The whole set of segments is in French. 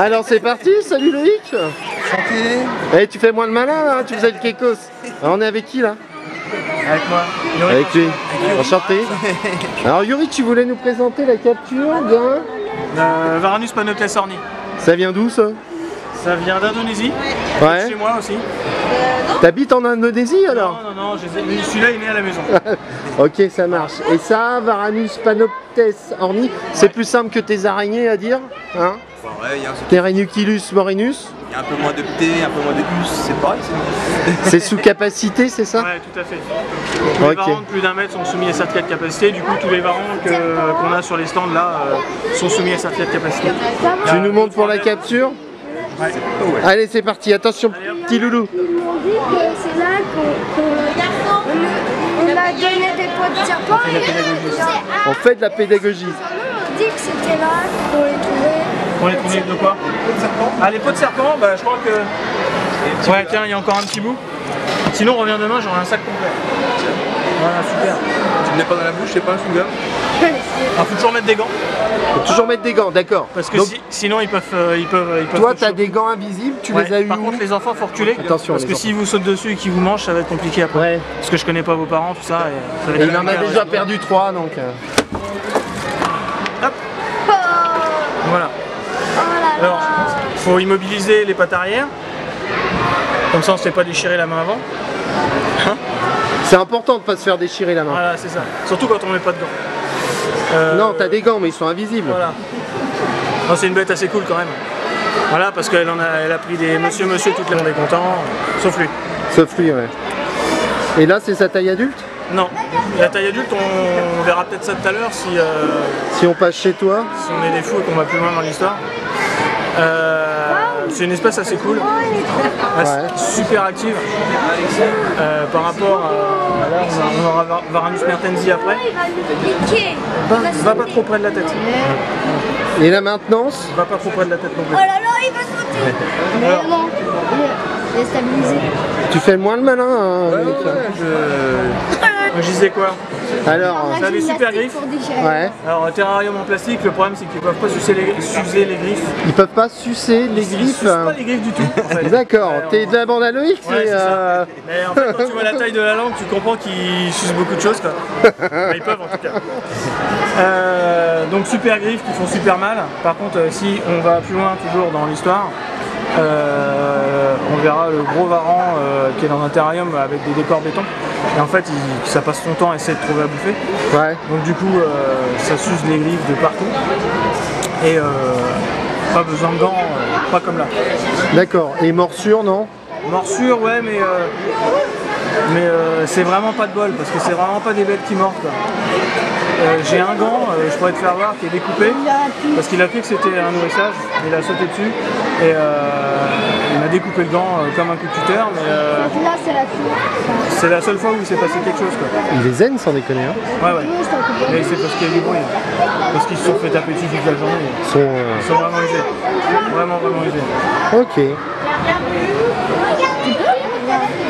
Alors c'est parti, salut Loïc. Santé. Eh, tu fais moins le malin là, tu faisais le kékos. Alors, on est avec qui là? Avec moi. Avec lui. Enchanté. Alors Yuri, tu voulais nous présenter la capture d'un... Varanus panoptes orni. Ça vient d'où ça? Ça vient d'Indonésie. Ouais. Chez moi aussi. T'habites en Indonésie alors? Non, celui-là il est né à la maison. Ok, ça marche. Et ça, Varanus panoptes orni, c'est plus simple que tes araignées à dire, hein? Ouais, il y a Pteranodilus morinus. Il y a un peu moins de T, un peu moins de us, c'est pareil. C'est sous capacité, c'est ça? Ouais, tout à fait. Tous les varans de plus d'un mètre sont soumis à certificat de capacité. Du coup, tous les varans qu'on a sur les stands là sont soumis à certificat de capacité. Tu nous montres pour la capture? Ouais. Allez, c'est parti. Attention, petit loulou. Ils m'ont dit que c'est là qu'on a donné des pots de serpent. On fait de la pédagogie. On dit que c'était là qu'on les trouvait. On les trouvait de quoi? Ah, les pots de serpent, bah, je crois que... Ouais, tiens, il y a encore un petit bout. Sinon, on revient demain, j'aurai un sac complet. Voilà, super. Tu ne mets pas dans la bouche, c'est pas un chewing-gum? Il faut toujours mettre des gants. Faut toujours mettre des gants, d'accord. Parce que donc, sinon, ils peuvent toi, tu as des gants invisibles, tu les as eu Par où? contre, les enfants, faut reculer. Attention, parce que s'ils vous sautent dessus et qu'ils vous mangent, ça va être compliqué après. Ouais. Parce que je connais pas vos parents, tout ça. Et il en a déjà perdu 3, donc... Hop. Voilà. Oh là Alors, faut immobiliser les pattes arrière. Comme ça, on ne se fait pas déchirer la main avant. Hein? C'est important de ne pas se faire déchirer la main. Voilà, c'est ça. Surtout quand on met pas de gants. Non, t'as des gants, mais ils sont invisibles. Voilà. C'est une bête assez cool quand même. Voilà, parce qu'elle a pris des monsieur, tout le monde est content, sauf lui. Sauf lui, ouais. Et là, c'est sa taille adulte? Non. La taille adulte, on verra peut-être ça tout à l'heure Si on passe chez toi? si on est des fous et qu'on va plus loin dans l'histoire. C'est une espèce assez cool, super active par rapport à... Là, on aura Varanus mertensi après. il va nous piquer. Va pas trop près de la tête. Et la maintenance? Va pas trop près de la tête non plus. Oh là là, il va sauter. Mais non, il est stabilisé. Tu fais moins le malin, hein, Loïc. Je disais quoi? Alors, Ça a des super griffes. ouais. Alors, terrarium en plastique, le problème c'est qu'ils peuvent pas sucer les griffes. Ils peuvent pas sucer les Ils griffes. sucent pas les griffes du tout. En fait. D'accord, Ouais, t'es de la bande à Loïc? Ouais, c'est ça. Mais en fait, quand tu vois la taille de la langue, tu comprends qu'ils sucent beaucoup de choses, quoi. Enfin, ils peuvent en tout cas. Donc super griffes qui font super mal. Par contre, si on va plus loin toujours dans l'histoire, on verra le gros varan qui est dans un terrarium avec des décors béton. Et en fait, ça passe son temps à essayer de trouver à bouffer. Ouais. Donc du coup, ça suce les griffes de partout. Et pas besoin de gants, pas comme là. D'accord. Et morsure, non? Morsure, ouais, mais c'est vraiment pas de bol parce que c'est vraiment pas des bêtes qui mordent. J'ai un gant, je pourrais te faire voir, qui est découpé parce qu'il a cru que c'était un nourrissage, il a sauté dessus et il m'a découpé le gant comme un coup de tuteur, mais Là, c'est la queue. c'est la seule fois où il s'est passé quelque chose, quoi. Il est zen, sans déconner. Hein. Ouais. Mais c'est parce qu'il y a du bruit, parce qu'ils se sont fait taper dessus toute la journée. Ils sont, Ils sont vraiment usés, vraiment usés. Ok.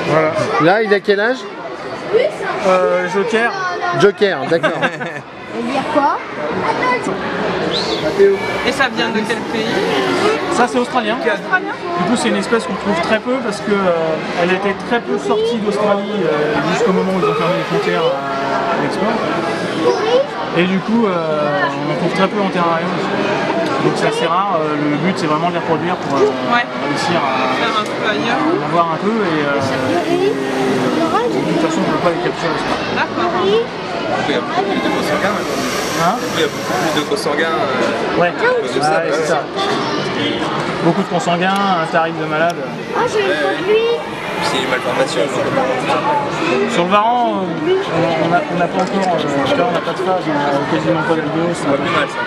Voilà. Là, il a quel âge? Joker. Joker, d'accord. Et dire quoi? Et ça vient de quel pays? Ça c'est australien. Du coup c'est une espèce qu'on trouve très peu parce que elle était très peu sortie d'Australie jusqu'au moment où ils ont fermé les frontières à l'export. Et du coup on en trouve très peu en terrarium. Donc c'est assez rare. Le but c'est vraiment de les reproduire pour réussir à Faire un peu ailleurs. en avoir un peu et de toute façon on ne peut pas les capturer. D'accord. Il y a beaucoup plus de consanguins maintenant. Hein? Il y a beaucoup plus de consanguins. Ouais, de ça, c'est ça. Beaucoup de consanguins, un tarif de malade. Ah, j'ai une produit. C'est une malformation. Sur le varan, on n'a pas encore, on n'a pas de phase, on n'a quasiment pas de vidéo. C'est pas plus mal ça.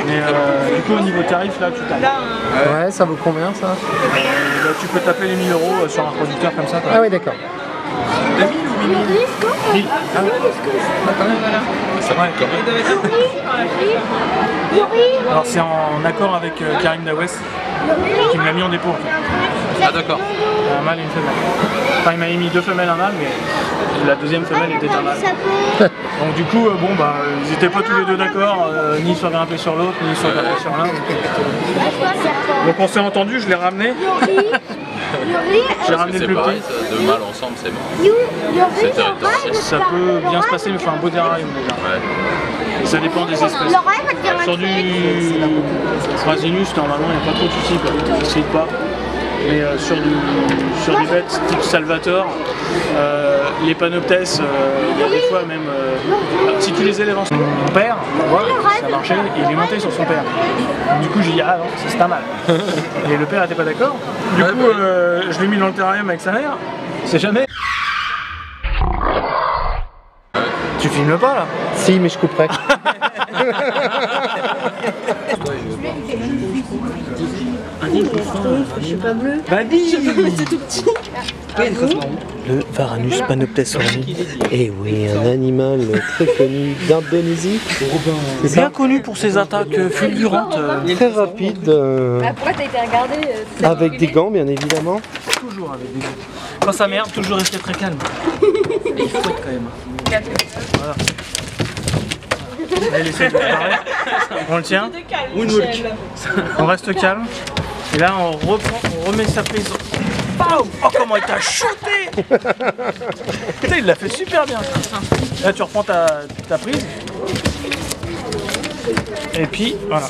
Mais du coup au niveau tarif là, tu tapes. Ouais, ça vaut combien ça? Bah, tu peux taper les 1000 € sur un producteur comme ça. Ah oui, d'accord. 1000. Ah oui. Ça va quand même. Alors c'est en accord avec Karim Dawes qui me l'a mis en dépôt. En fait. Ah d'accord. Un mâle et une femelle. Enfin il m'a mis 2 femelles et un mâle mais la deuxième femelle était un mâle. Ça peut. Donc du coup, bon bah, ils n'étaient pas tous les deux d'accord, ni sur grimper sur l'autre, ni sur grimper sur l'un. Donc on s'est entendu, je l'ai ramené. J'ai ramené le plus petit. Deux mâles ensemble, c'est bon. Ça peut bien se passer, mais il faut un beau terrarium déjà. Ouais. Ça dépend des espèces. Sur du Frasinus, normalement, il n'y a pas trop de soucis, quoi. Ils n'essayent pas. Mais sur des bêtes type Salvator, les Panoptes, il y a des fois même, si tu les élèves ensemble, mon père, voilà, ça marchait, et il est monté sur son père. Du coup j'ai dit ah non, c'est pas mal. Et le père n'était pas d'accord. Du coup je l'ai mis dans le terrarium avec sa mère, c'est jamais. Tu filmes pas là? Si, mais je couperai. Le Varanus panoptes orni. Eh oui, un animal très connu d'Indonésie. C'est bien connu pour ses attaques fulgurantes. Très rapide. Pourquoi t'as été regardé Avec des gants, bien évidemment. Toujours avec des gants. Quand ça merde, toujours rester très calme. Et il fouette quand même. Voilà. Allez, essaye de préparer. On le tient. On reste calme. Et là, on reprend, on remet sa prise. Oh, comment il t'a shooté! Putain, il l'a fait super bien. Là, tu reprends ta prise. Et puis, voilà.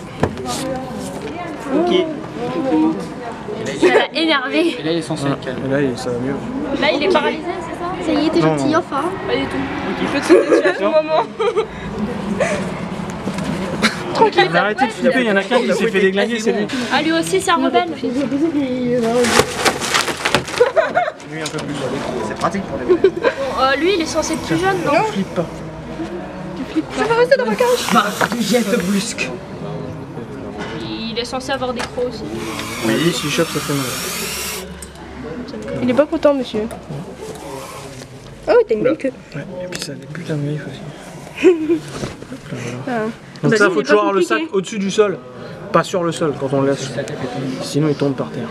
Ok. Ça l'a énervé. Et là, il est censé être calme. Et là, ça va mieux. Là, il est paralysé, c'est ça? Ça y est, t'es gentil, enfin. Pas du tout. Il peut te sauter dessus à tout moment. Mais arrêtez de flipper, il y en a qu'un qui s'est fait déglinguer, c'est lui. Ah, lui aussi, c'est un rebelle. Lui, un peu plus. C'est pratique pour les bébés. Bon, lui, il est censé être plus jeune, non? Flippe pas. Ça va rester dans ma cage. Geste brusque. Il est censé avoir des crocs aussi. Mais lui, s'il chope, ça fait mal. Il est pas content, monsieur. Oh, t'as une belle queue. Ouais, et puis ça a des putains de griffes aussi. Ah. Donc Bah, ça, si, faut c'est toujours pas avoir le sac compliqué. au-dessus du sol. Pas sur le sol quand on le laisse. Sinon, il tombe par terre.